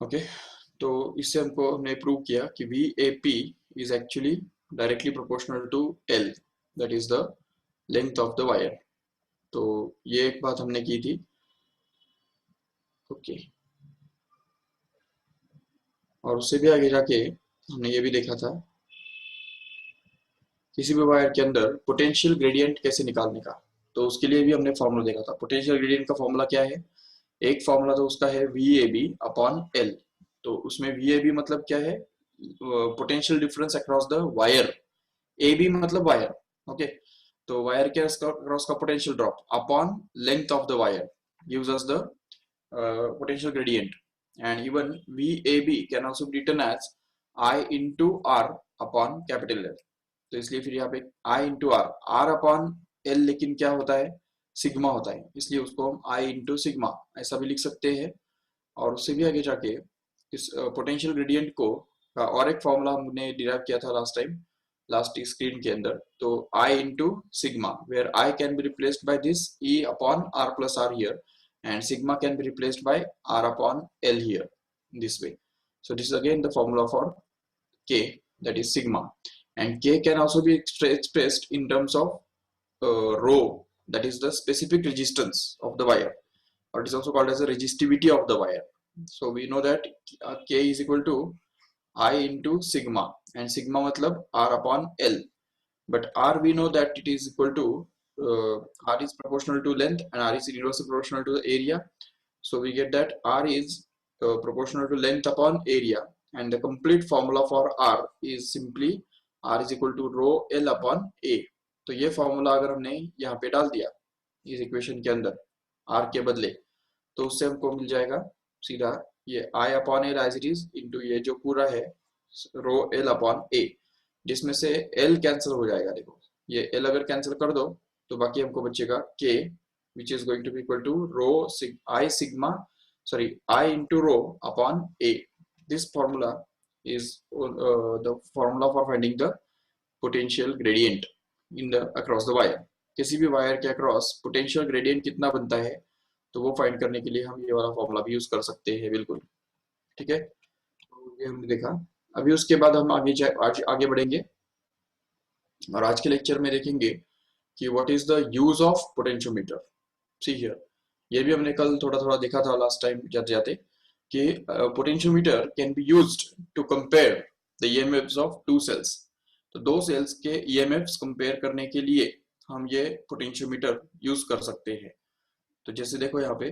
Okay, तो इससे हमने प्रूव किया कि V A P is actually directly proportional to L, that is the length of the wire. तो ये एक बात हमने की थी। ओके, और उससे भी आगे जाके हमने ये भी देखा था किसी भी वायर के अंदर पोटेंशियल ग्रेडियंट कैसे निकालने का। तो उसके लिए भी हमने फॉर्मूला देखा था। पोटेंशियल ग्रेडियंट का फॉर्मूला क्या है? एक फॉर्मूला तो उसका है V A B upon L. तो उसमें वी ए बी मतलब क्या है? Potential difference across the wire. A B मतलब वायर। ओके, तो वायर के अक्रॉस का potential drop upon length of the wire gives us the potential gradient. And even VAB can also be written as I into R upon capital L. तो इसलिए फिर यहाँ पे I into R, R upon L लेकिन क्या होता है? Sigma होता है, इसलिए उसको हम I into सिग्मा ऐसा भी लिख सकते हैं। और उससे भी आगे जाके इस पोटेंशियल ग्रेडियंट को का और एक फॉर्मूला हमने डिराइव किया था लास्ट स्क्रीन के अंदर। तो I into sigma where I can be replaced by this E upon R plus R here, and sigma can be replaced by R upon L here in this way. So this is again the formula for K, that is sigma, and K can also be expressed in terms of rho, that is the specific resistance of the wire, or it is also called as the resistivity of the wire. So we know that K is equal to I into sigma, and sigma matlab R upon L, but R we know that it is equal to R is proportional to length and R is inversely proportional to the area. So we get that R is proportional to length upon area, and the complete formula for R is simply R is equal to rho L upon A. तो ये formula अगर हमने यहाँ पे डाल दिया इस equation के अंदर R के बदले, तो उससे हमको मिल जाएगा सीधा ये I upon L as it is into ये जो पूरा है रो L अपॉन A, जिसमें से L कैंसिल हो जाएगा। देखो ये L अगर कैंसिल कर दो तो बाकी हमको बचेगा K, which is going to be equal to rho I sigma, sorry, I into rho upon A. This formula is the formula for finding the potential gradient in the across the wire. किसी भी wire के across potential gradient कितना बनता है तो वो find करने के लिए हम ये वाला फॉर्मूला भी यूज कर सकते हैं। बिल्कुल ठीक है, तो ये हमने देखा। अभी उसके बाद हम आगे बढ़ेंगे और आज के लेक्चर में देखेंगे कि what is the use of potentiometer. See here, ये भी हमने कल थोड़ा थोड़ा देखा था लास्ट टाइम जाते जाते कि potentiometer can be used to compare the EMFs of two cells. तो दो सेल्स के ईएमएफ्स कंपेयर करने के लिए हम ये पोटेंशियोमीटर यूज कर सकते हैं। तो जैसे देखो यहाँ पे,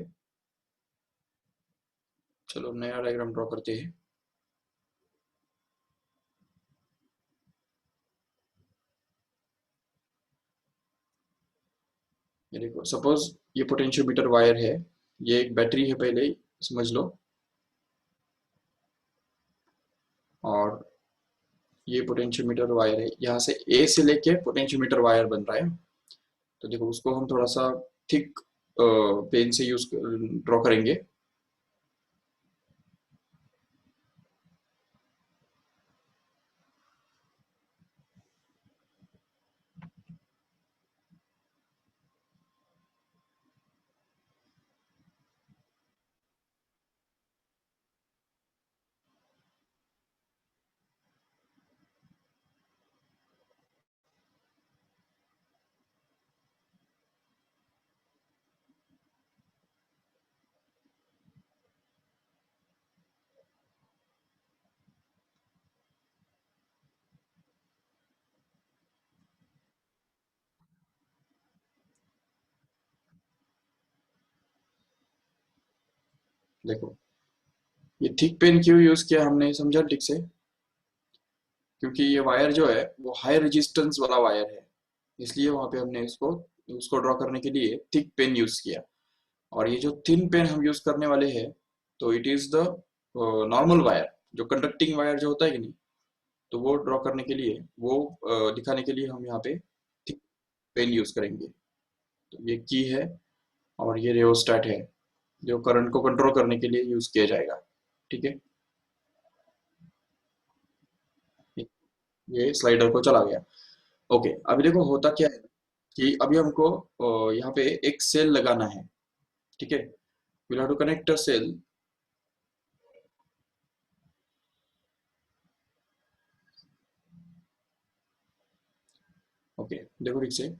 चलो नया डायग्राम ड्रॉ करते हैं। ये देखो, सपोज ये पोटेंशियोमीटर वायर है, ये एक बैटरी है पहले ही समझ लो, और ये पोटेंशियोमीटर वायर है। यहाँ से ए से लेके पोटेंशियोमीटर वायर बन रहा है। तो देखो उसको हम थोड़ा सा थिक पेन से यूज ड्रॉ करेंगे। देखो ये थिक पेन क्यों यूज किया हमने, समझा ठीक से? क्योंकि ये वायर जो है वो हाई रेजिस्टेंस वाला वायर है, इसलिए वहां पे हमने इसको उसको ड्रॉ करने के लिए थिक पेन यूज किया। और ये जो थिन पेन हम यूज करने वाले हैं, तो it is the normal wire, जो कंडक्टिंग वायर जो होता है कि नहीं, तो वो ड्रॉ करने के लिए, वो दिखाने के लिए हम यहाँ पे थिक पेन यूज करेंगे। तो ये की है और ये रेओस्टेट है जो करंट को कंट्रोल करने के लिए यूज किया जाएगा। ठीक है, ये स्लाइडर को चला गया। ओके, अभी देखो होता क्या है कि अभी हमको यहाँ पे एक सेल लगाना है। ठीक है, we'll have to connect a cell okay देखो ठीक से,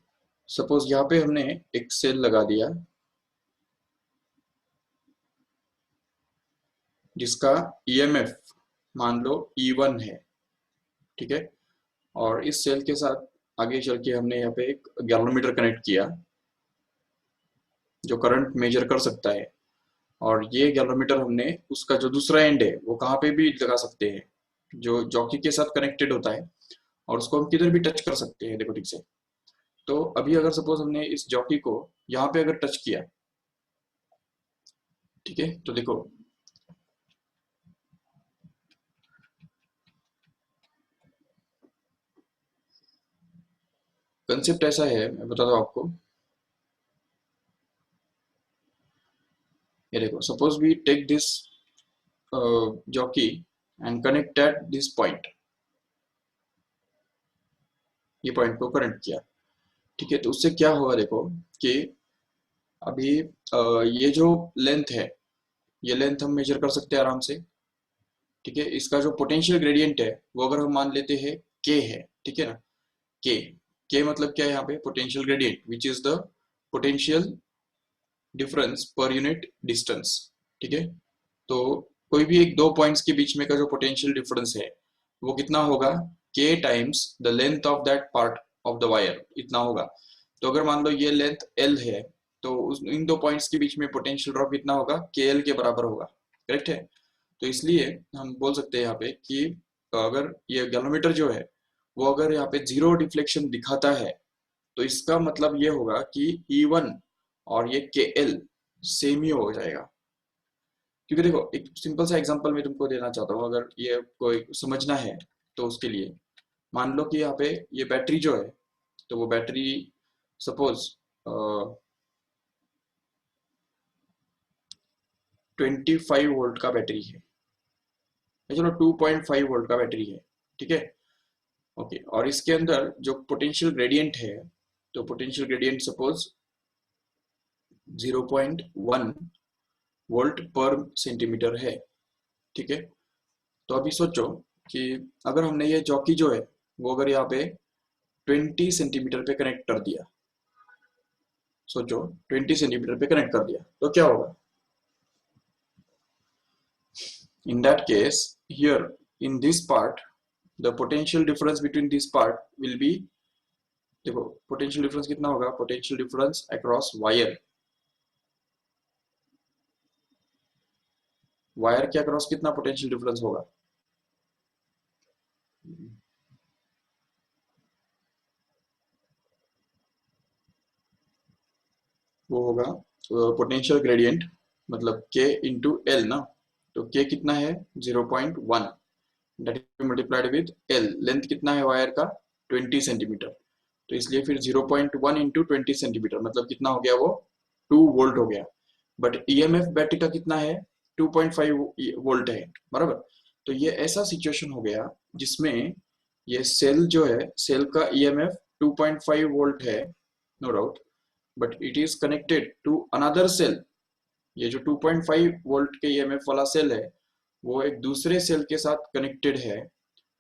सपोज यहाँ पे हमने एक सेल लगा दिया जिसका ईएमएफ मान लो E1 है, ठीक है। और इस सेल के साथ आगे चल के हमने यहाँ पे एक गैल्वेनोमीटर कनेक्ट किया जो करंट मेजर कर सकता है। और ये गैल्वेनोमीटर हमने उसका जो दूसरा एंड है वो कहाँ पे भी लगा सकते हैं, जो जॉकी के साथ कनेक्टेड होता है, और उसको हम किधर भी टच कर सकते हैं। देखो ठीक से, तो अभी अगर सपोज हमने इस जॉकी को यहाँ पे अगर टच किया, ठीक है, तो देखो कंसेप्ट ऐसा है, मैं बताता हूँ आपको। ये देखो, suppose we take this jockey and connect at this point, ये पॉइंट को कनेक्ट किया, ठीक है। तो उससे क्या होगा देखो कि अभी ये जो लेंथ है, ये लेंथ हम मेजर कर सकते हैं आराम से, ठीक है। इसका जो पोटेंशियल ग्रेडियंट है वो अगर हम मान लेते हैं के है, ठीक है ना। के के मतलब क्या है यहाँ पे, potential gradient which is the potential difference per unit distance, ठीक है। तो कोई भी एक दो पॉइंट्स के बीच में का जो पोटेंशियल डिफरेंस है वो कितना होगा, के times the length of that part of the wire, इतना होगा। तो अगर मान लो ये लेंथ एल है, तो उस इन दो पॉइंट्स के बीच में पोटेंशियल ड्रॉप कितना होगा, के एल के बराबर होगा, करेक्ट है। तो इसलिए हम बोल सकते हैं यहाँ पे कि अगर ये गैल्वेनोमीटर जो है वो अगर यहाँ पे जीरो डिफ्लेक्शन दिखाता है, तो इसका मतलब ये होगा कि E1 और ये KL सेम ही हो जाएगा। क्योंकि देखो एक सिंपल सा एग्जांपल मैं तुमको देना चाहता हूँ, अगर ये कोई समझना है तो उसके लिए मान लो कि यहाँ पे ये बैटरी जो है, तो वो बैटरी सपोज 25 वोल्ट का बैटरी है, या चलो 2.5 वोल्ट का बैटरी है, ठीक है। ओके, और इसके अंदर जो पोटेंशियल ग्रेडियंट है, तो पोटेंशियल ग्रेडियंट सपोज 0.1 वोल्ट पर सेंटीमीटर है, ठीक है। तो अभी सोचो कि अगर हमने ये जॉकी जो है वो अगर यहाँ पे 20 सेंटीमीटर पे कनेक्ट कर दिया, सोचो 20 सेंटीमीटर पे कनेक्ट कर दिया तो क्या होगा। In that case, here in this part, the potential difference between this part will be, देखो पोटेंशियल डिफरेंस कितना होगा, potential difference across wire, wire के अक्रॉस कितना पोटेंशियल डिफरेंस होगा, वो होगा पोटेंशियल ग्रेडियंट मतलब के इंटू एल ना। तो के कितना है 0.1, that is multiplied with L, length कितना है वायर का 20 सेंटीमीटर। तो इसलिए फिर 0.1 इंटू 20 सेंटीमीटर मतलब कितना हो गया, वो 2 वोल्ट हो गया। बट ईएमएफ बैटरी का कितना है 2.5 वोल्ट है, बराबर। तो ये ऐसा सिचुएशन हो गया जिसमें ये सेल जो है, सेल का ईएमएफ 2.5 वोल्ट है, no doubt, but it is connected to another cell. ये जो 2.5 वोल्ट के ईएमएफ वाला सेल है वो एक दूसरे सेल के साथ कनेक्टेड है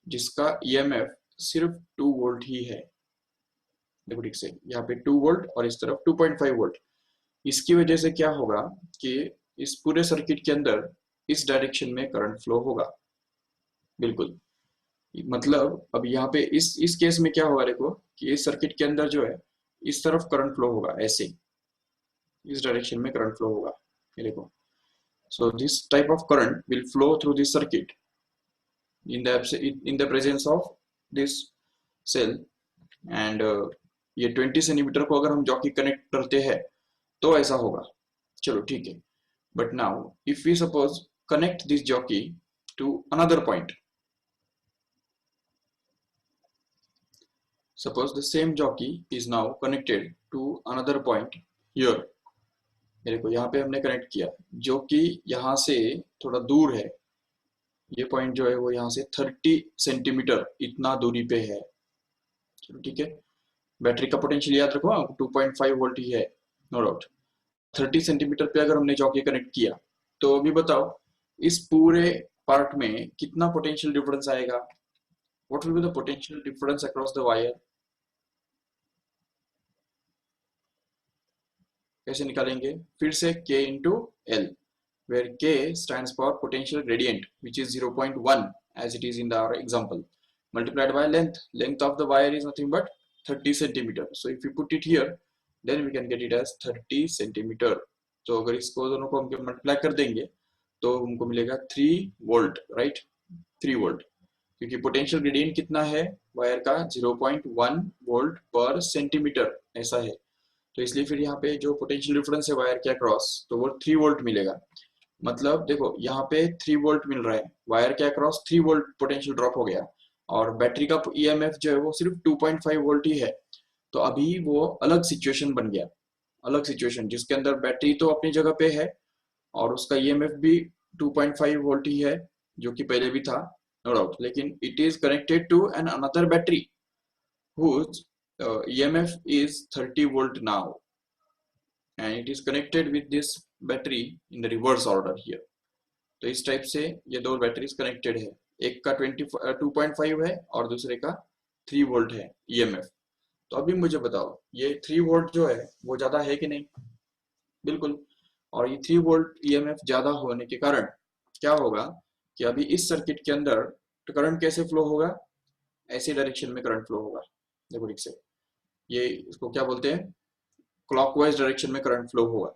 जिसका ईएमएफ सिर्फ 2 वोल्ट ही है। देखो ठीक से, यहाँ पे 2 वोल्ट और इस तरफ 2.5 वोल्ट। इसकी वजह से क्या होगा कि इस पूरे सर्किट के अंदर इस डायरेक्शन में करंट फ्लो होगा, बिल्कुल। मतलब अब यहाँ पे इस केस में क्या होगा देखो कि इस सर्किट के अंदर जो है इस तरफ करंट फ्लो होगा, ऐसे इस डायरेक्शन में करंट फ्लो होगा, ये देखो। So this type of current will flow through this circuit in the presence of this cell and ये 20 सेंटीमीटर को अगर हम जॉकी कनेक्ट करते हैं तो ऐसा होगा, चलो ठीक है। But now if we suppose connect this jockey to another point, suppose the same jockey is now connected to another point here, मेरे को यहाँ पे हमने कनेक्ट किया जो कि यहाँ से थोड़ा दूर है, ये पॉइंट जो है वो यहाँ से 30 सेंटीमीटर इतना दूरी पे है, चलो ठीक है। बैटरी का पोटेंशियल याद रखो 2.5 वोल्ट ही है, नो डाउट। 30 सेंटीमीटर पे अगर हमने जॉकी कनेक्ट किया तो अभी बताओ इस पूरे पार्ट में कितना पोटेंशियल डिफरेंस आएगा, what will be the potential difference across the wire, कैसे निकालेंगे? फिर से k into L, where k stands for potential gradient, which is 0.1 as it is in our example, multiplied by length. Length of the wire is nothing but 30 centimeter. So if you put it here, then we can get it as 30 centimeter. तो अगर इसको दोनों को हम multiply कर देंगे तो हमको मिलेगा 3 वोल्ट, राइट? 3 वोल्ट, क्योंकि पोटेंशियल ग्रेडियंट कितना है वायर का? 0.1 वोल्ट पर सेंटीमीटर ऐसा है। तो इसलिए फिर यहाँ पे जो पोटेंशियल डिफरेंस है वायर के अक्रॉस, तो वो 3 वोल्ट मिलेगा। मतलब देखो यहाँ पे 3 वोल्ट मिल रहा है, वायर के अक्रॉस 3 वोल्ट पोटेंशियल ड्रॉप हो गया, और बैटरी का ईएमएफ जो है वो सिर्फ 2.5 वोल्ट ही है। तो अभी वो अलग सिचुएशन बन गया, अलग सिचुएशन जिसके अंदर बैटरी तो अपनी जगह पे है और उसका ईएमएफ भी 2.5 वोल्ट ही है, जो कि पहले भी था, नो डाउट, लेकिन it is connected to an another battery whose EMF is 30 volt now, and it is connected with this battery in the reverse order here. तो इस टाइप से ये दो बैटरीज कनेक्टेड है, एक का 2.5 है और दूसरे का 3 वोल्ट है EMF। तो अभी मुझे बताओ ये 3 वोल्ट जो है वो ज्यादा है कि नहीं? बिल्कुल। और ये 3 वोल्ट EMF ज्यादा होने के कारण क्या होगा कि अभी इस सर्किट के अंदर करंट कैसे फ्लो होगा? ऐसी डायरेक्शन में करंट फ्लो होगा। देखो ठीक से, ये इसको क्या बोलते हैं? क्लॉकवाइज डायरेक्शन में करंट फ्लो होगा।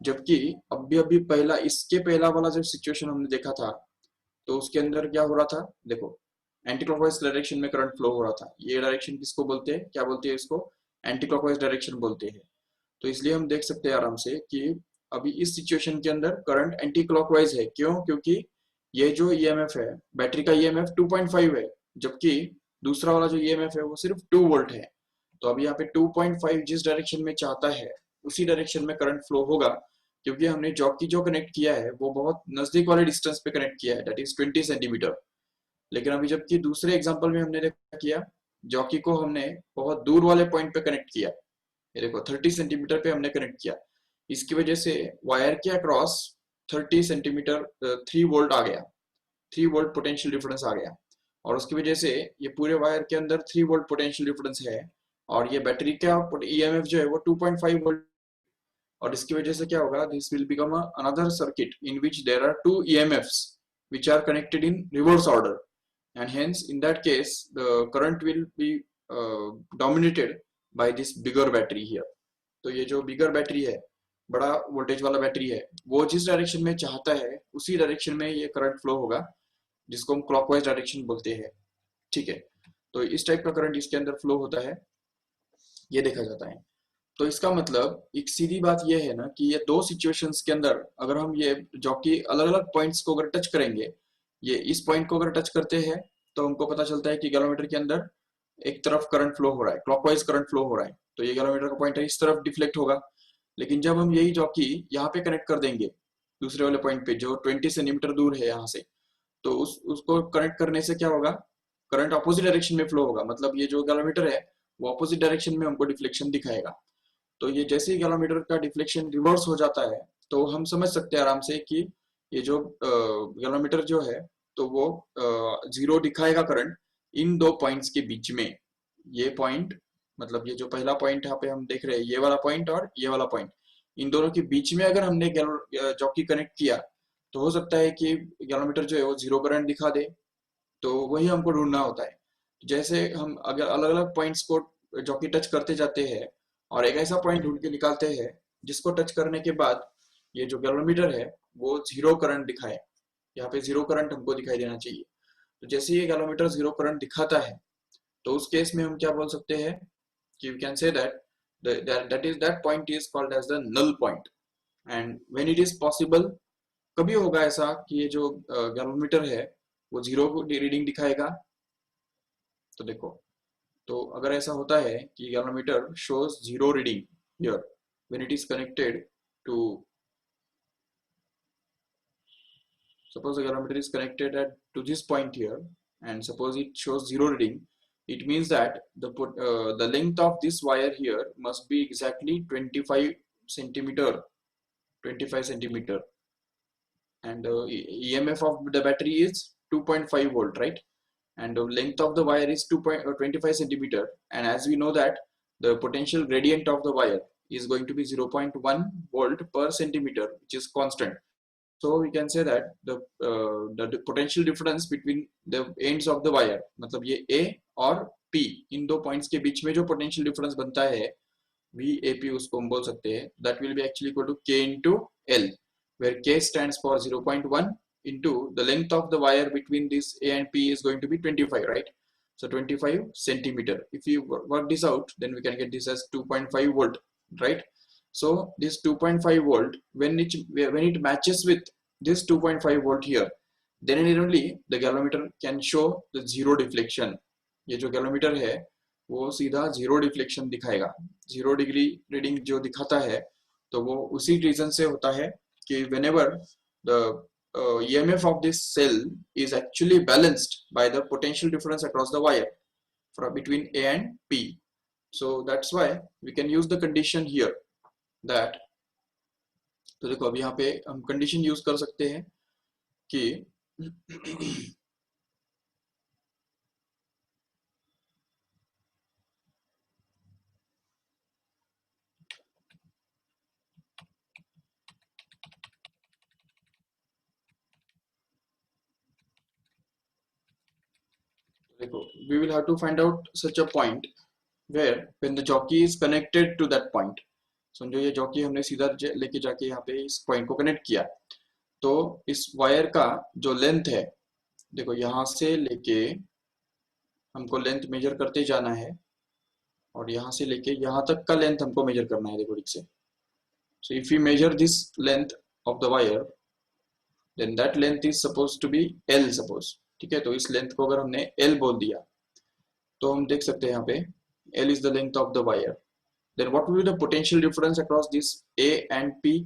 जबकि अभी पहला, इसके पहला वाला जो सिचुएशन हमने देखा था तो उसके अंदर क्या हो रहा था? देखो एंटी क्लॉकवाइज डायरेक्शन में करंट फ्लो हो रहा था। ये डायरेक्शन किसको बोलते हैं? क्या बोलते हैं इसको? एंटी क्लॉकवाइज डायरेक्शन बोलते हैं। तो इसलिए हम देख सकते हैं आराम से कि अभी इस सिचुएशन के अंदर करंट एंटी क्लॉकवाइज है। क्यों? क्योंकि ये जो ईएमएफ है, बैटरी का ईएमएफ 2.5 है, जबकि दूसरा वाला जो ईएमएफ है वो सिर्फ 2 वोल्ट है। तो अभी यहाँ पे 2.5 जिस डायरेक्शन में चाहता है उसी डायरेक्शन में करंट फ्लो होगा, क्योंकि हमने जॉकी जो कनेक्ट किया है वो बहुत नजदीक वाले डिस्टेंस पे कनेक्ट किया है, दैट इज 20 सेंटीमीटर। लेकिन अभी जबकि दूसरे एग्जांपल में हमने देखा किया, जॉकी को हमने बहुत दूर वाले पॉइंट पे कनेक्ट किया, ये देखो 30 सेंटीमीटर पे हमने कनेक्ट किया। इसकी वजह से वायर के अक्रॉस 30 सेंटीमीटर 3 वोल्ट आ गया, 3 वोल्ट पोटेंशियल डिफरेंस आ गया, और उसकी वजह से ये पूरे वायर के अंदर 3 वोल्ट पोटेंशियल डिफरेंस है, और ये बैटरी का ईएमएफ जो है वो 2.5 वोल्ट। और इसकी वजह से क्या होगा? This will become another circuit in which there are 2 EMFs which are connected in reverse order, and hence in that case the current will be dominated by this bigger battery here. तो ये जो बिगर battery है, बड़ा voltage वाला battery है, वो जिस direction में चाहता है उसी डायरेक्शन में ये करंट फ्लो होगा, जिसको हम क्लॉकवाइज डायरेक्शन बोलते हैं। ठीक है, तो इस टाइप का करंट इसके अंदर फ्लो होता है, ये देखा जाता है। तो इसका मतलब एक सीधी बात ये है ना कि ये दो सिचुएशंस के अंदर अगर हम ये जॉकी अलग अलग पॉइंट्स को अगर टच करेंगे, ये इस पॉइंट को अगर टच करते हैं तो हमको पता चलता है कि गैलोमीटर के अंदर एक तरफ करंट फ्लो हो रहा है, क्लॉकवाइज करंट फ्लो हो रहा है, तो ये गैलोमीटर का पॉइंट है इस तरफ डिफ्लेक्ट होगा। लेकिन जब हम यही जॉकी यहाँ पे कनेक्ट कर देंगे दूसरे वाले पॉइंट पे जो 20 सेंटीमीटर दूर है यहाँ से, तो उसको कनेक्ट करने से क्या होगा? करंट अपोजिट डायरेक्शन में फ्लो होगा। मतलब ये जो गैलोमीटर है वो अपोजिट डायरेक्शन में हमको डिफ्लेक्शन दिखाएगा। तो ये जैसे ही गैलोमीटर का डिफ्लेक्शन रिवर्स हो जाता है तो हम समझ सकते हैं आराम से कि ये जो गैलोमीटर जो है तो वो जीरो दिखाएगा करंट इन दो पॉइंट्स के बीच में। ये पॉइंट, मतलब ये जो पहला पॉइंट यहाँ पे हम देख रहे हैं, ये वाला पॉइंट और ये वाला पॉइंट, इन दोनों के बीच में अगर हमने जॉकी कनेक्ट किया तो हो सकता है कि गैलोमीटर जो है वो जीरो करंट दिखा दे। तो वही हमको ढूंढना होता है। जैसे हम अगर अलग अलग पॉइंट्स को जॉकी टच करते जाते हैं और एक ऐसा पॉइंट ढूंढ के निकालते हैं जिसको टच करने के बाद ये जो गैलोमीटर है वो जीरो करंट दिखाए, यहाँ पे जीरो करंट हमको दिखाई देना चाहिए। तो जैसे ये गैलोमीटर जीरो करंट दिखाता है तो उस केस में हम क्या बोल सकते हैं कि we can say that that point is called as the null point, and when it is possible, कभी होगा ऐसा कि ये जो गैलोमीटर है वो जीरो रीडिंग दिखाएगा। तो देखो, तो अगर ऐसा होता है कि galvanometer shows zero reading here when it is connected to, suppose the galometer is connected to this point here and suppose it shows zero reading, it means that the length of this wire here must be exactly 25 centimeter, 25 centimeter, and the EMF of the battery is 2.5 volt, right? And the length of the wire is 25 centimeter, and as we know that the potential gradient of the wire is going to be 0.1 volt per centimeter, which is constant. So we can say that the potential difference between the ends of the wire, मतलब ये A और P इन दो points के बीच में जो potential difference बनता है VAP उसको हम बोल सकते हैं, that will be actually equal to K into L, where K stands for 0.1 into the length of the wire between this A and P is going to be 25, right? So 25 centimeter. If you work this out, then we can get this as 2.5 volt, right? So this 2.5 volt, when it matches with this 2.5 volt here, then and only the galvanometer can show the zero deflection. ये जो galvanometer है वो सीधा zero deflection दिखाएगा. 0 degree reading जो दिखाता है तो वो उसी रीजन से होता है कि whenever the EMF of this cell is actually balanced by the potential difference across the wire from between A and P. So that's why we can use the condition here that, तो देखो अब यहाँ पे हम condition use कर सकते हैं कि we will have to find out such a point where when the jockey is connected to that point. समझो ये जॉकी हमने सीधा लेके जाके यहाँ पे इस पॉइंट को कनेक्ट किया, तो इस वायर का जो लेंथ है, देखो यहाँ से लेके हमको लेंथ मेजर करते जाना है और यहाँ से लेके यहाँ तक का लेंथ हमको मेजर करना है. देखो ठीक से, so if we measure this length of the wire, then that length is supposed to be L suppose. ठीक है, तो इस लेंथ को अगर हमने L बोल दिया तो हम देख सकते हैं यहाँ पे L is the length of the wire. Then what will be the potential difference across this A and P?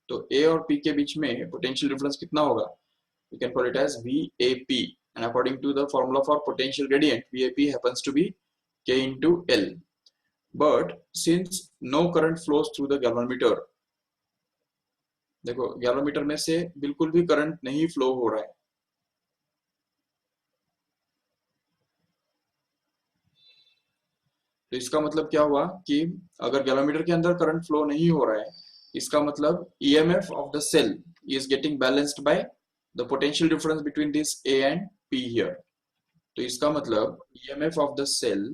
तो A और P के बीच में potential difference कितना होगा? We can call it as VAP, and according to the formula for potential gradient, VAP happens to be K into L. But since no current flows through the galvanometer, देखो galvanometer में से बिल्कुल भी current नहीं flow हो रहा है. तो इसका मतलब क्या हुआ कि अगर गैलोमीटर के अंदर करंट फ्लो नहीं हो रहा है, इसका मतलब EMF of the cell is getting balanced by the potential difference between this A and P here. तो इसका मतलब EMF of the cell,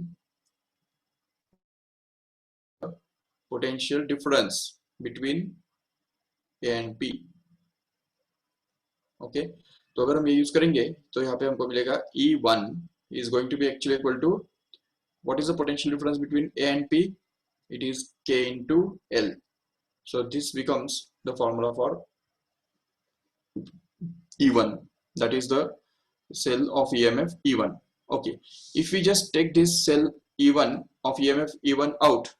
potential difference between A and P. Okay, तो अगर हम ये यूज करेंगे तो यहाँ पे हमको मिलेगा E1 is going to be actually equal to, what is the potential difference between A and P? It is K into L. So this becomes the formula for E1, that is the cell of EMF E1. Okay, if we just take this cell E1 of EMF E1 out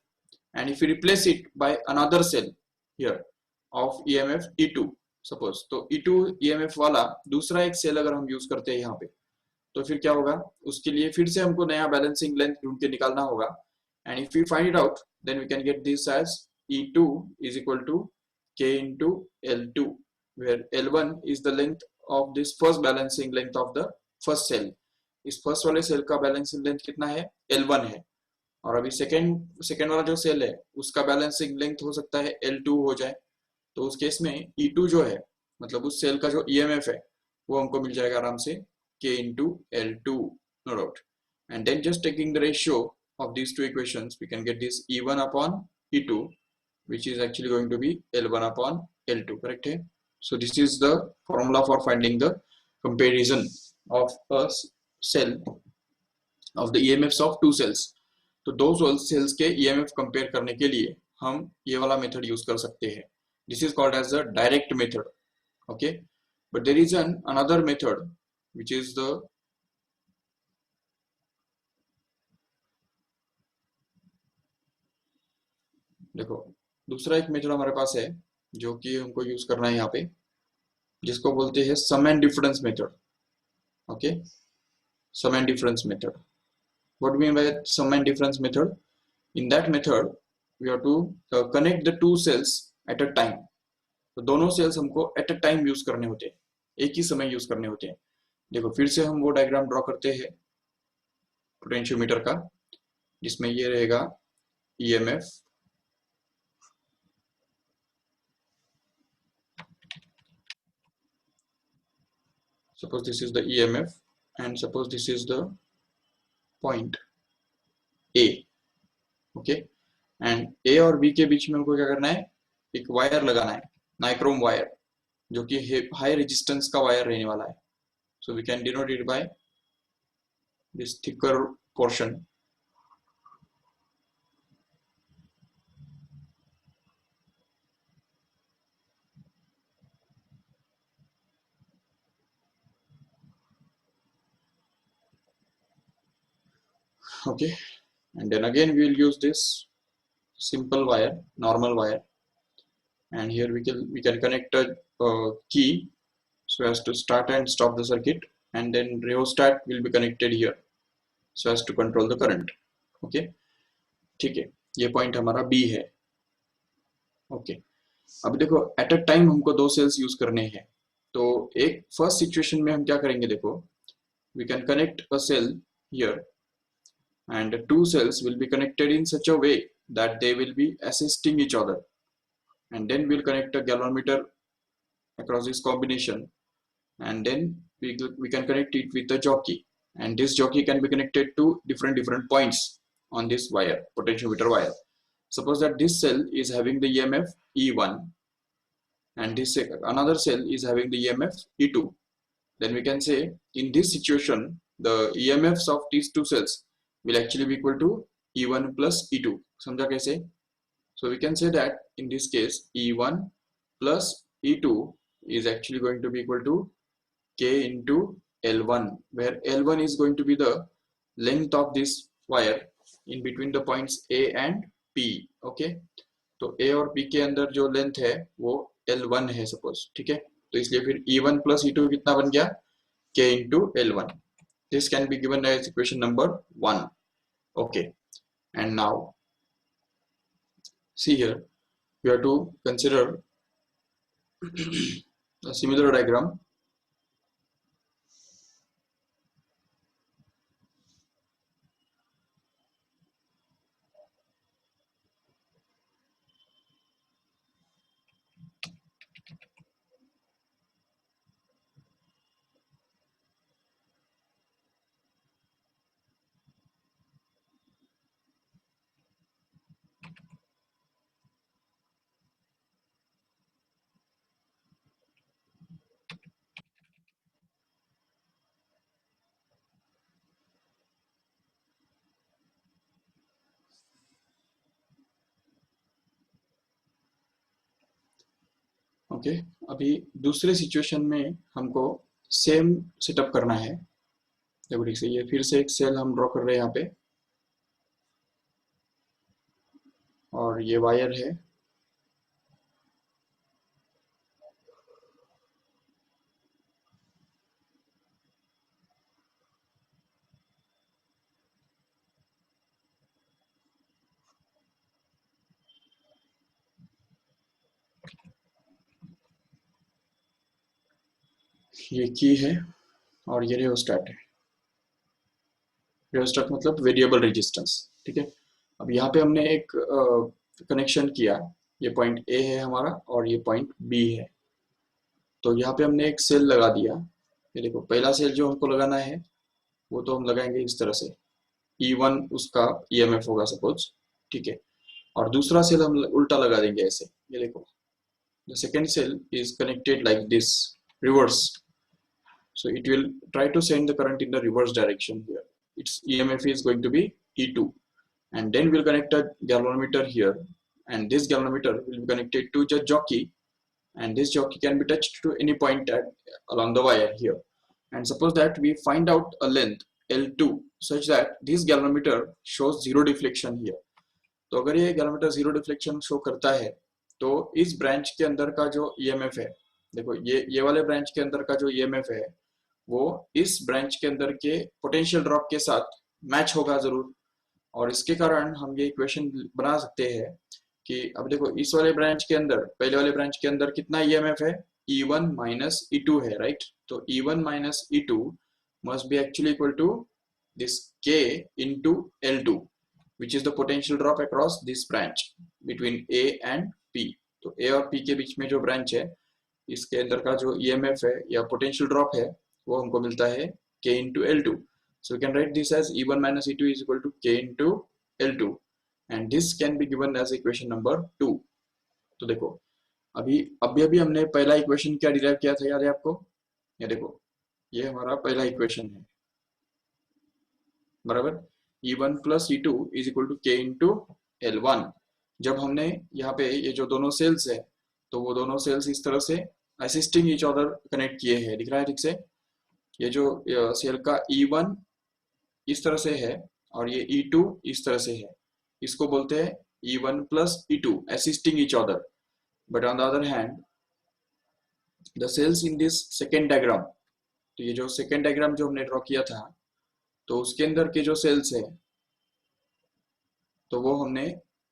and if we replace it by another cell here of EMF E2 suppose, तो E2 EMF वाला दूसरा एक cell अगर हम use करते हैं यहाँ पे, तो फिर क्या होगा, उसके लिए फिर से हमको नया बैलेंसिंग लेंथ ढूंढ के निकालना होगा. And if you find it out then we can get this as E2 is equal to K into L2, where L1 is the length of this first balancing length of the first cell. इस first वाले cell का balancing length कितना है, L1 है, और अभी second वाला जो सेल है उसका बैलेंसिंग लेंथ हो सकता है L2 हो जाए. तो उस केस में E2 जो है, मतलब उस सेल का जो EMF है वो हमको मिल जाएगा आराम से K into L2, no doubt. And then just taking the ratio of these two equations, we can get this E1 upon E2, which is actually going to be L1 upon L2, correct है? So this is the formula for finding the comparison of a cell of the EMFs of two cells. तो दो cells के EMF compare करने के लिए हम ये वाला method use कर सकते हैं. This is called as the direct method, okay? But there is another method which is the देखो दूसरा एक मेथड हमारे पास है जो कि हमको यूज करना है यहाँ पे, जिसको बोलते हैं sum and difference method. Okay, sum and difference method. What mean by sum and difference method? In that method we have to connect the two cells at a time. तो दोनों सेल्स हमको एट अ टाइम यूज करने होते हैं, एक ही समय use करने होते हैं. देखो फिर से हम वो डायग्राम ड्रॉ करते हैं पोटेंशियोमीटर का, जिसमें ये रहेगा EMF suppose this is the EMF and suppose this is the point A, okay. And A और B के बीच में हमको क्या करना है, एक वायर लगाना है, नाइक्रोम वायर, जो कि हाई रेजिस्टेंस का वायर रहने वाला है। So we can denote it by this thicker portion. Okay, and then again we will use this simple wire, normal wire, and here we can connect a key so as to start and stop the circuit, and then rheostat will be connected here so as to control the current। okay, ठीक है, ये point हमारा B है। Okay, अब देखो eight a time हमको दो sales use करने हैं, तो एक फर्स्ट सिचुएशन में हम क्या करेंगे, देखो we can connect a cell here and two cells will be connected in such a way that they will be assisting each other, and then we'll connect a galvanometer across this combination, and then we can connect it with a jockey, and this jockey can be connected to different points on this wire, potentiometer wire. Suppose that this cell is having the EMF E1 and this another cell is having the EMF E2, then we can say in this situation the EMFs of these two cells will actually be equal to E1 plus E2। समझा कैसे? So we can say that in this case E1 plus E2 is actually going to be equal to K into L1, where L1 is going to be the length of this wire in between the points A and P। okay, तो A और P के अंदर जो length है वो L1 है suppose, ठीक है, तो इसलिए फिर E1 plus E2 कितना बन गया, K into L1। this can be given as equation number 1। okay, and now see here we have to consider a similar diagram। Okay, अभी दूसरे सिचुएशन में हमको सेम सेटअप करना है। देखो ठीक से, ये फिर से एक सेल हम ड्रॉ कर रहे हैं यहाँ पे, और ये वायर है, ये की है और ये रियोस्टेट है। रियोस्टेट मतलब वेरिएबल रेजिस्टेंस, ठीक है। अब यहाँ पे हमने एक कनेक्शन किया, ये पॉइंट ए है हमारा और ये पॉइंट बी है, तो यहाँ पे हमने एक सेल लगा दिया। ये देखो पहला सेल जो हमको लगाना है वो तो हम लगाएंगे इस तरह से, E1 उसका EMF होगा सपोज, ठीक है, और दूसरा सेल हम उल्टा लगा देंगे ऐसे। ये देखो the second cell is connected like this, reverse, so it will try to send the current in the reverse direction here. Its EMF is going to be E2, and then we'll connect a galvanometer here, and this galvanometer will be connected to the jockey, and this jockey can be touched to any point along the wire here, and suppose that we find out a length L2 such that this galvanometer shows zero deflection here। तो अगर ये galvanometer zero deflection show करता है तो इस branch के अंदर का जो EMF है, देखो ये वाले ब्रांच के अंदर का जो EMF है वो इस ब्रांच के अंदर के पोटेंशियल ड्रॉप के साथ मैच होगा जरूर, और इसके कारण हम ये इक्वेशन बना सकते हैं कि अब देखो इस वाले ब्रांच के अंदर, पहले वाले ब्रांच के अंदर कितना EMF है, E1 minus E2 है, राइट। तो E1 minus E2 must be actually equal to this K into L2, which is the potential drop across this branch between A and P। तो A और P के बीच में जो branch है इसके अंदर का जो EMF है या पोटेंशियल ड्रॉप है वो हमको मिलता है k into L2. So we can write this as E1 minus E2 is equal to k into L2, and this can be given as equation number 2. तो देखो अभी अभी हमने पहला इक्वेशन क्या डिराइव किया था, याद है आपको? ये देखो, ये हमारा पहला इक्वेशन है, बराबर। E1 plus E2 is equal to k into L1. जब हमने यहाँ पे ये जो दोनों सेल्स है, तो वो दोनों सेल्स इस तरह से असिस्टिंग ईच अदर कनेक्ट किए हैं, दिख रहा है ठीक से? ये जो सेल का E1 इस तरह से है और ये E2 इस तरह से है, इसको बोलते हैं E1 plus E2 assisting each other. But on the other hand, the cells in this second diagram, तो ये जो सेकेंड डायग्राम जो हमने ड्रॉ किया था, तो उसके अंदर के जो सेल्स है, तो वो हमने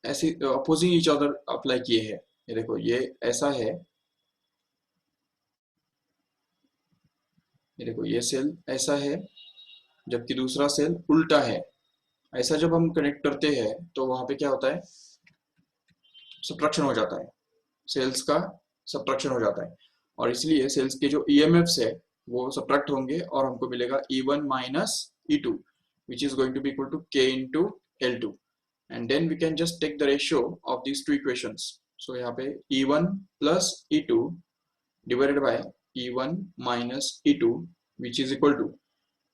ऐसे अपोजिंग ईच अदर अप्लाई किए हैं। ये देखो, ये ऐसा है, ये देखो ये सेल ऐसा है, जबकि दूसरा सेल उल्टा है। ऐसा जब हम कनेक्ट करते हैं तो वहां पे क्या होता है, सब्ट्रैक्शन हो जाता है, सेल्स का सब्ट्रैक्शन हो जाता है, और इसलिए सेल्स के जो ईएमएफ्स है वो सब्ट्रैक्ट होंगे और हमको मिलेगा E1 minus E2 which is going to be equal to k into L2, and then we can just take the ratio of these two equations. So यहाँ पे E1 plus E2 divided by E1 minus E2 which is equal to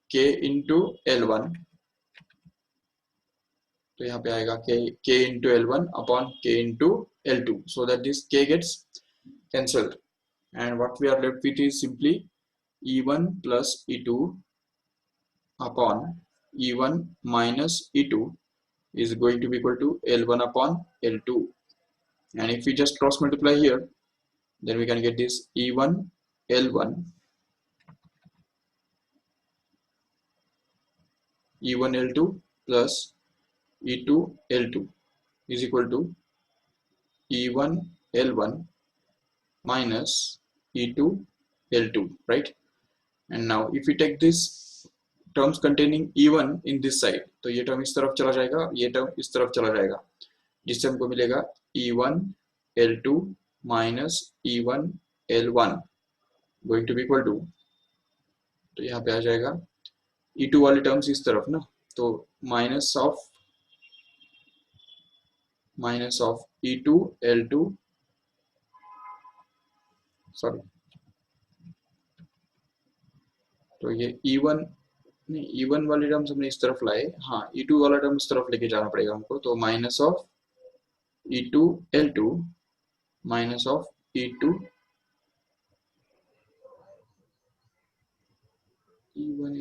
k into L1, तो यहाँ पे आएगा k into L1 upon k into L2, so that this k gets cancelled, and what we are left with is simply E1 plus E2 upon E1 minus E2 is going to be equal to L1 upon L2, and if we just cross multiply here, then we can get this E1 L1 E1 L2 plus E2 L2 is equal to E1 L1 minus E2 L2, right? And now if we take this terms containing E1 in this side, तो ये term इस तरफ चला जाएगा, ये term इस तरफ चला जाएगा, जिससे हमको मिलेगा E1 L2 minus E1 L1 going to be equal to, तो यहाँ पे आ जाएगा E2 वाली टर्म्स इस तरफ ना, तो minus of E2 L2, sorry, तो ये E1 नहीं, E1 वाली टर्म्स हमने इस तरफ लाए, हाँ E2 वाला टर्म इस तरफ लेके जाना पड़ेगा हमको, तो minus of E2 L2 minus of E1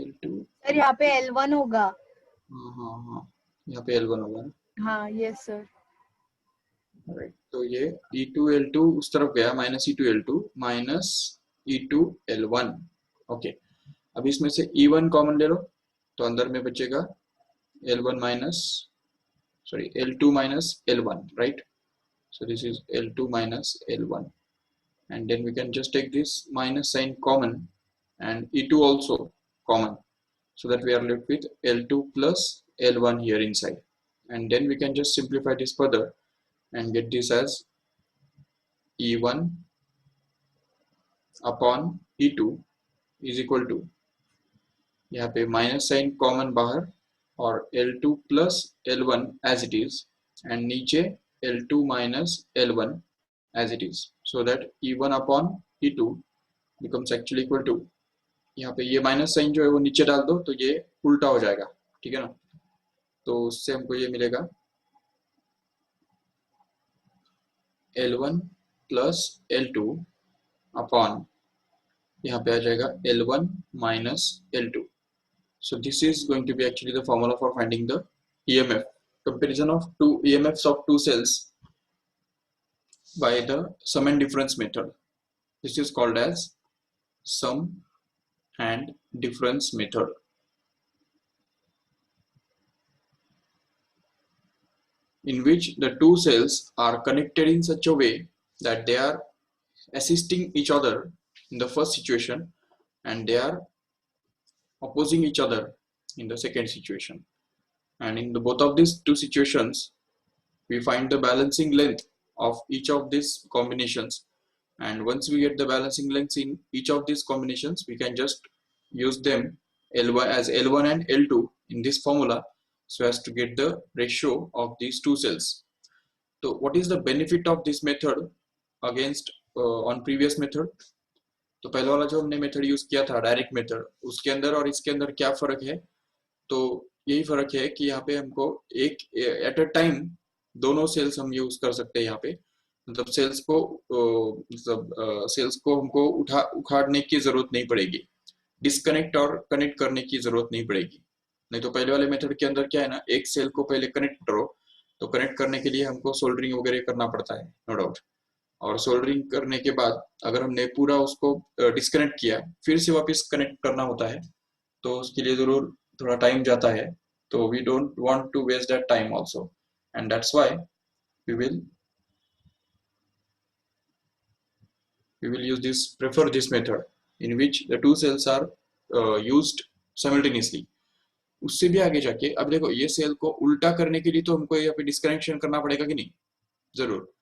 L2, sir यहाँ पे L1 होगा। हाँ, यहाँ पे L1 होगा ना। हाँ, यस सर। राइट, तो ये E2 L2 उस तरफ गया, minus E2 L2 minus E2 L1। Okay, अब इसमें से E1 कॉमन ले लो, तो अंदर में बचेगा L1 minus, sorry, L2 minus L1, right? So this is L2 minus L1, and then we can just take this minus sign common and E2 also common, so that we are left with L2 plus L1 here inside, and then we can just simplify this further and get this as E1 upon E2 is equal to, यहाँ पे minus sign common बाहर और L2 plus L1 as it is, and नीचे L2 minus L1 as it is, so that E1 upon E2 becomes actually equal to, यहाँ पे ये minus sign जो है वो नीचे डाल दो तो ये उल्टा हो जाएगा, ठीक है ना? तो उससे हमको ये मिलेगा L1 plus L2 upon, यहाँ पे आ जाएगा L1 minus L2. So this is going to be actually the formula for finding the EMF, comparison of two EMFs of two cells by the sum and difference method. This is called as sum and difference method, in which the two cells are connected in such a way that they are assisting each other in the first situation and they are opposing each other in the second situation, and in the both of these two situations we find the balancing length of each of these combinations, and once we get the balancing lengths in each of these combinations we can just use them L1 as L1 and L2 in this formula so as to get the ratio of these two cells. So what is the benefit of this method against on previous method? तो पहले वाला जो हमने method use किया था direct method, उसके अंदर और इसके अंदर क्या फर्क है? तो यही फर्क है कि यहाँ पे हमको एक एट अ टाइम दोनों सेल्स हम यूज कर सकते हैं। यहाँ पे मतलब सेल्स को हमको उखाड़ने की जरूरत नहीं पड़ेगी, डिस्कनेक्ट और कनेक्ट करने की जरूरत नहीं पड़ेगी। नहीं तो पहले वाले मेथड के अंदर क्या है ना, एक सेल को पहले कनेक्ट करो, तो कनेक्ट करने के लिए हमको सोल्डरिंग वगैरह करना पड़ता है, नो डाउट। और सोल्डरिंग करने के बाद अगर हमने पूरा उसको डिस्कनेक्ट किया, फिर से वापस कनेक्ट करना होता है, तो उसके लिए जरूर थोड़ा टाइम जाता है। तो we don't want to waste that time also, and that's why we will use this prefer this method in which the two cells are used simultaneously. उससे भी आगे जाके अब देखो, ये सेल को उल्टा करने के लिए तो हमको यहाँ पे डिस्कनेक्शन करना पड़ेगा कि नहीं? जरूर,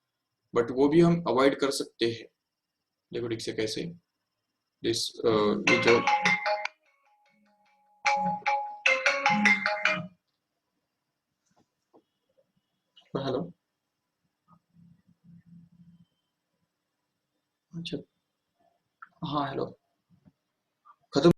बट वो भी हम अवॉइड कर सकते हैं। देखो ठीक से कैसे दिस ये जो हेलो, अच्छा, हाँ हेलो, खत्म।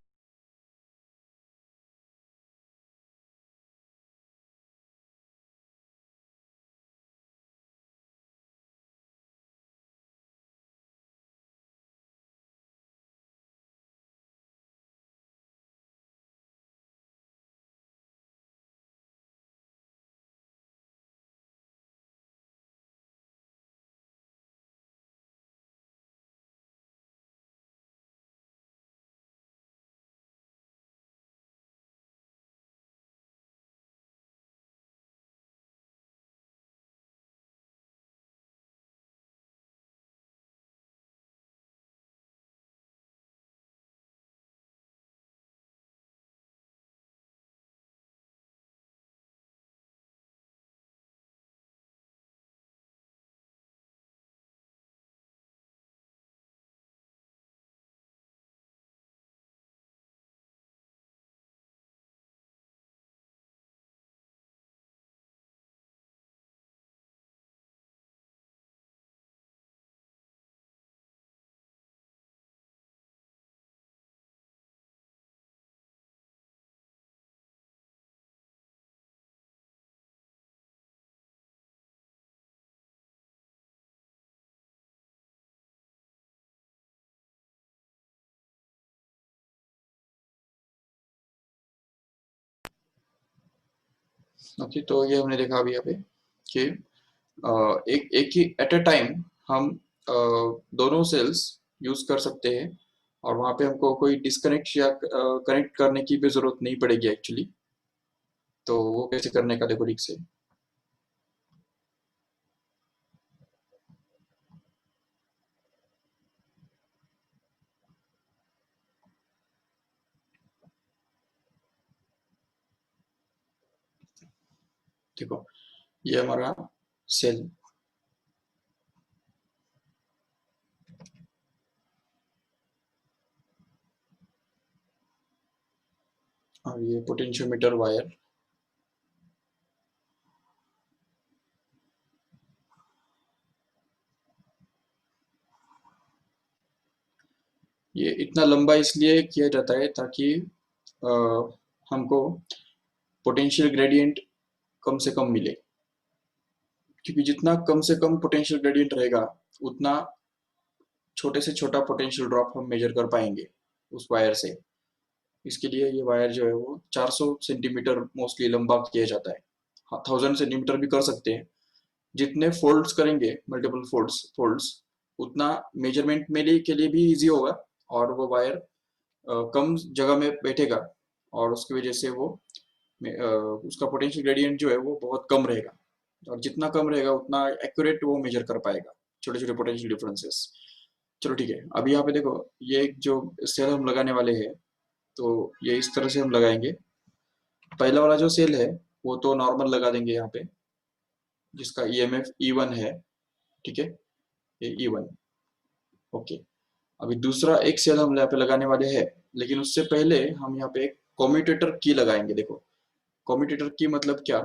ओके, तो ये हमने देखा अभी यहाँ पे कि एक एक ही एट अ टाइम हम दोनों सेल्स यूज कर सकते हैं, और वहां पे हमको कोई डिस्कनेक्ट या कनेक्ट करने की भी जरूरत नहीं पड़ेगी एक्चुअली। तो वो कैसे करने का देखो ठीक से। देखो ये हमारा सेल, और ये पोटेंशियोमीटर वायर, ये इतना लंबा इसलिए किया जाता है ताकि अ, हमको पोटेंशियल ग्रेडियंट कम से कम मिले, क्योंकि जितना कम से कम पोटेंशियल ग्रेडियंट रहेगा, उतना छोटे से छोटा पोटेंशियल ड्रॉप हम मेजर कर पाएंगे उस वायर से। इसके लिए ये वायर जो है वो 400 सेंटीमीटर मोस्टली लंबा किया जाता है। हाँ, 1000 सेंटीमीटर भी कर सकते हैं। जितने फोल्ड्स करेंगे, मल्टीपल फोल्ड्स, उतना मेजरमेंट में के लिए भी इजी होगा, और वो वायर कम जगह में बैठेगा, और उसकी वजह से वो उसका पोटेंशियल ग्रेडियंट जो है वो बहुत कम रहेगा, और जितना कम रहेगा उतना एक्यूरेट वो मेजर कर पाएगा छोटे छोटे पोटेंशियल डिफरेंसेस। चलो ठीक है, अभी यहाँ पे देखो, ये जो सेल हम लगाने वाले हैं, तो ये इस तरह से हम लगाएंगे। पहला वाला जो सेल है वो तो नॉर्मल लगा देंगे यहाँ पे, जिसका ईएमएफ E1 है, ठीक है, ये E1। ओके, अभी दूसरा एक सेल हम यहाँ पे लगाने वाले हैं, लेकिन उससे पहले हम यहाँ पे एक कम्यूटेटर की लगाएंगे। देखो कम्यूटेटर की मतलब क्या,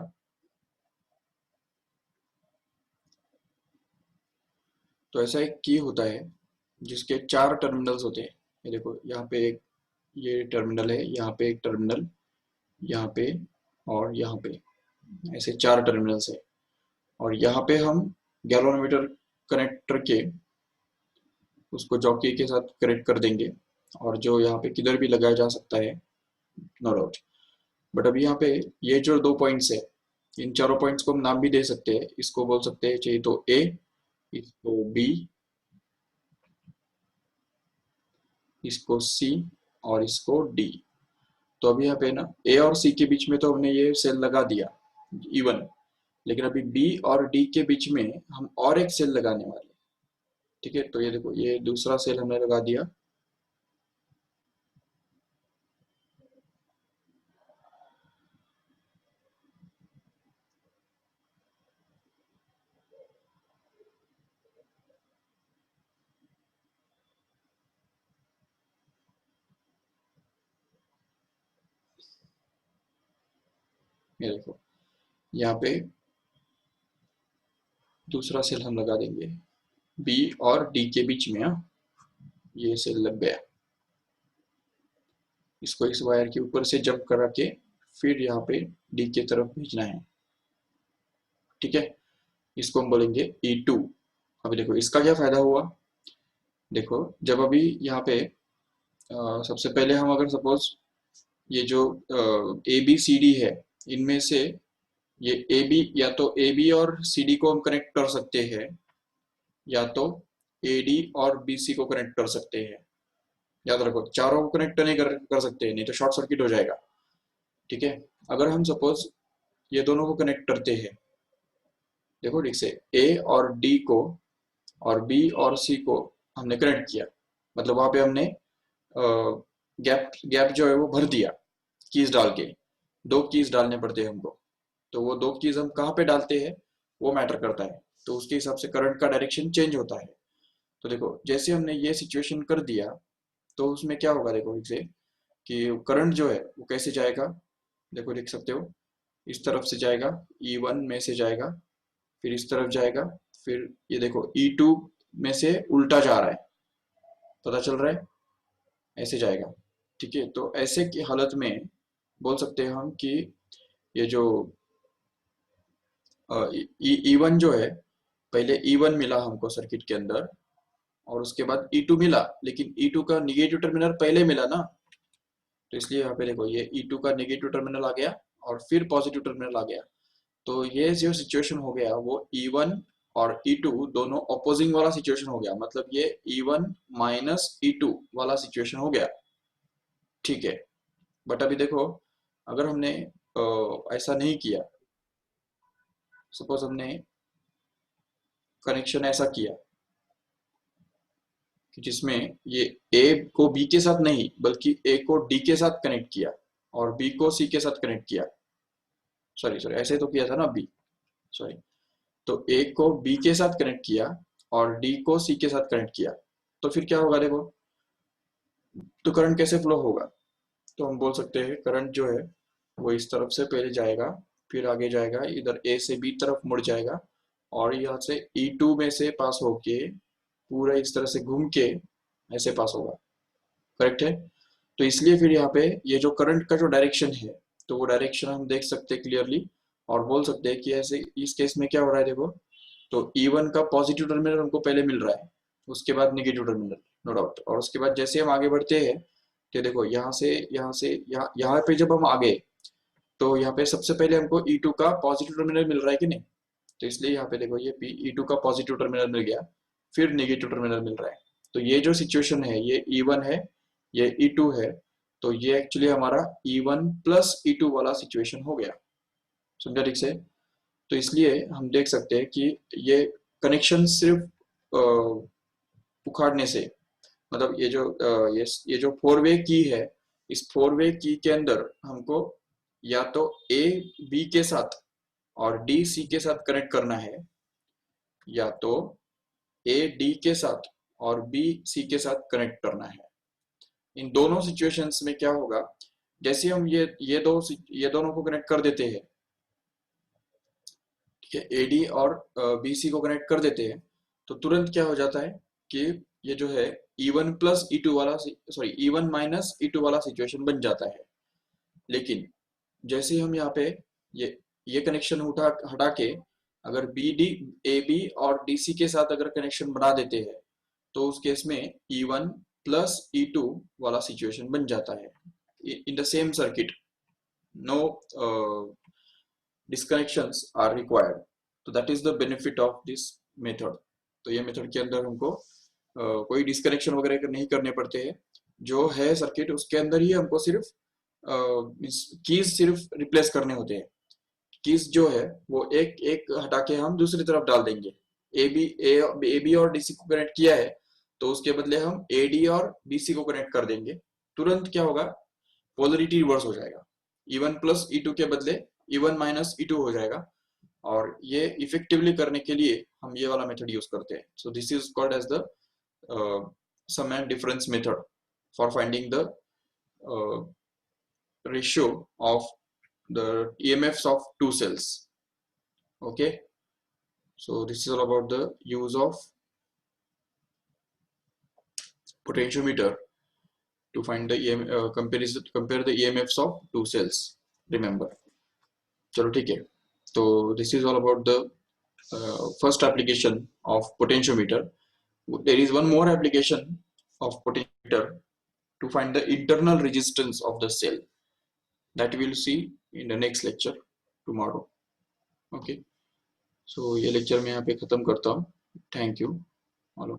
तो ऐसा एक की होता है जिसके 4 टर्मिनल्स होते हैं। ये देखो यहाँ पे एक ये टर्मिनल है, यहाँ पे एक टर्मिनल, यहाँ पे और यहाँ पे, ऐसे 4 टर्मिनल्स है। और यहाँ पे हम गैल्वेनोमीटर कनेक्ट करके उसको जॉकी के साथ कनेक्ट कर देंगे, और जो यहाँ पे किधर भी लगाया जा सकता है, नो डाउट। बट अभी यहाँ पे ये जो 2 पॉइंट्स है, इन चारों पॉइंट्स को हम नाम भी दे सकते हैं। इसको बोल सकते हैं चाहिए तो ए, इसको बी, इसको सी और इसको डी। तो अभी यहाँ पे ना ए और सी के बीच में तो हमने ये सेल लगा दिया इवन, लेकिन अभी बी और डी के बीच में हम और एक सेल लगाने वाले हैं। ठीक है, तो ये देखो ये दूसरा सेल हमने लगा दिया। ये देखो यहाँ पे दूसरा सेल हम लगा देंगे बी और डी के बीच में। हाँ, ये सेल लग गया। इसको इस वायर के ऊपर से जंप करा के फिर यहाँ पे डी की तरफ भेजना है। ठीक है, इसको हम बोलेंगे E2। अभी देखो इसका क्या फायदा हुआ, देखो जब अभी यहाँ पे सबसे पहले हम अगर सपोज ये जो ए बी सी डी है, इनमें से ये ए बी, या तो ए बी और सी डी को हम कनेक्ट कर सकते हैं, या तो ए डी और बी सी को कनेक्ट कर सकते हैं। याद रखो चारों को कनेक्ट नहीं कर सकते, नहीं तो शॉर्ट सर्किट हो जाएगा। ठीक है, अगर हम सपोज ये दोनों को कनेक्ट करते हैं, देखो ठीक से ए और डी को और बी और सी को हमने कनेक्ट किया, मतलब वहां पे हमने गैप गैप जो है वो भर दिया कीज डाल के। 2 कीज डालने पड़ते हैं हमको, तो वो 2 कीज हम कहाँ पे डालते हैं वो मैटर करता है, तो उसके हिसाब से करंट का डायरेक्शन चेंज होता है। तो देखो जैसे हमने ये सिचुएशन कर दिया, तो उसमें क्या होगा देखो इससे कि करंट जो है वो कैसे जाएगा, देखो देख सकते हो इस तरफ से जाएगा, E1 में से जाएगा, फिर इस तरफ जाएगा, फिर ये देखो E2 में से उल्टा जा रहा है, पता चल रहा है, ऐसे जाएगा। ठीक है, तो ऐसे की हालत में बोल सकते हैं हम कि ये जो E1 जो है, पहले E1 मिला हमको सर्किट के अंदर, और उसके बाद E2 मिला, लेकिन E2 का निगेटिव टर्मिनल पहले मिला ना, तो इसलिए यहाँ पे देखो ये E2 का निगेटिव टर्मिनल आ गया और फिर पॉजिटिव टर्मिनल आ गया। तो ये जो सिचुएशन हो गया वो E1 और E2 दोनों अपोजिंग वाला सिचुएशन हो गया, मतलब ये E1 माइनस E2 वाला सिचुएशन हो गया। ठीक है, बट अभी देखो अगर हमने ऐसा नहीं किया, सपोज हमने कनेक्शन ऐसा किया कि जिसमें ये A को B के साथ नहीं बल्कि A को D के साथ कनेक्ट किया और B को C के साथ कनेक्ट किया, सॉरी सॉरी ऐसे तो किया था ना B, सॉरी, तो A को B के साथ कनेक्ट किया और D को C के साथ कनेक्ट किया, तो फिर क्या होगा देखो, तो करंट कैसे फ्लो होगा, तो हम बोल सकते हैं करंट जो है वो इस तरफ से पहले जाएगा, फिर आगे जाएगा, इधर A से B तरफ मुड़ जाएगा, और यहाँ से E2 में से पास होके पूरा इस तरह से घूम के ऐसे पास होगा। करेक्ट है, तो इसलिए फिर यहाँ पे ये जो करंट का जो डायरेक्शन है, तो वो डायरेक्शन हम देख सकते हैं क्लियरली, और बोल सकते हैं कि ऐसे इस केस में क्या हो रहा है देखो, तो E1 का पॉजिटिव टर्मिनल हमको पहले मिल रहा है, उसके बाद नेगेटिव टर्मिनल, नो डाउट, और उसके बाद जैसे हम आगे बढ़ते हैं तो देखो यहाँ से यहाँ पे जब हम आगे, तो यहाँ पे सबसे पहले हमको E2 का पॉजिटिव टर्मिनल मिल रहा है कि नहीं, तो इसलिए यहाँ पे देखो ये E2 का पॉजिटिव टर्मिनल मिल गया, फिर नेगेटिव टर्मिनल मिल रहा है। तो ये जो सिचुएशन है ये E1 है, ये E2 है, तो ये एक्चुअली हमारा E1 प्लस E2 वाला सिचुएशन हो गया। समझा ठीक से, तो इसलिए हम देख सकते हैं कि ये कनेक्शन सिर्फ उखाड़ने से, मतलब ये जो 4 वे की है, इस 4 वे की के अंदर हमको या तो A B के साथ और D C के साथ कनेक्ट करना है, या तो A D के साथ और B C के साथ कनेक्ट करना है। इन दोनों सिचुएशंस में क्या होगा, जैसे हम ये दोनों को कनेक्ट कर देते हैं, ठीक है, एडी और बीसी को कनेक्ट कर देते हैं, तो तुरंत क्या हो जाता है कि ये जो है E1 प्लस E2 वाला, सॉरी E1 माइनस E2 वाला सिचुएशन बन जाता है। लेकिन जैसे हम यहाँ पे ये कनेक्शन हटा के अगर बी डी ए बी और डीसी के साथ अगर कनेक्शन बना देते हैं, तो उस केस में E1 प्लस E2 वाला सिचुएशन बन जाता है in the same circuit, no disconnections are required. तो that is the benefit of this method. तो ये मेथड के अंदर हमको कोई डिस्कनेक्शन वगैरह नहीं करने पड़ते हैं, जो है सर्किट उसके अंदर ही हमको सिर्फ कीज सिर्फ रिप्लेस करने होते हैं। कीज जो है वो एक एक हटा के हम दूसरी तरफ डाल देंगे। ए बी और डीसी को कनेक्ट किया है, तो उसके बदले हम ए डी और बीसी को कनेक्ट कर देंगे। तुरंत क्या होगा, पोलरिटी रिवर्स हो जाएगा, E1 प्लस E2 के बदले E1 माइनस E2 हो जाएगा। और ये इफेक्टिवली करने के लिए हम ये वाला मेथड यूज करते हैं। So this is called as the sum and difference method for finding the ratio of the EMFs of two cells. Okay, so this is all about the use of potentiometer to find the compare the EMFs of two cells. Remember, चलो ठीक है। तो this is all about the first application of potentiometer. There is one more application of potentiometer to find the internal resistance of the cell, that we will see in the next lecture tomorrow. Okay, so ये lecture मैं यहाँ पे खत्म करता हूँ। Thank you all.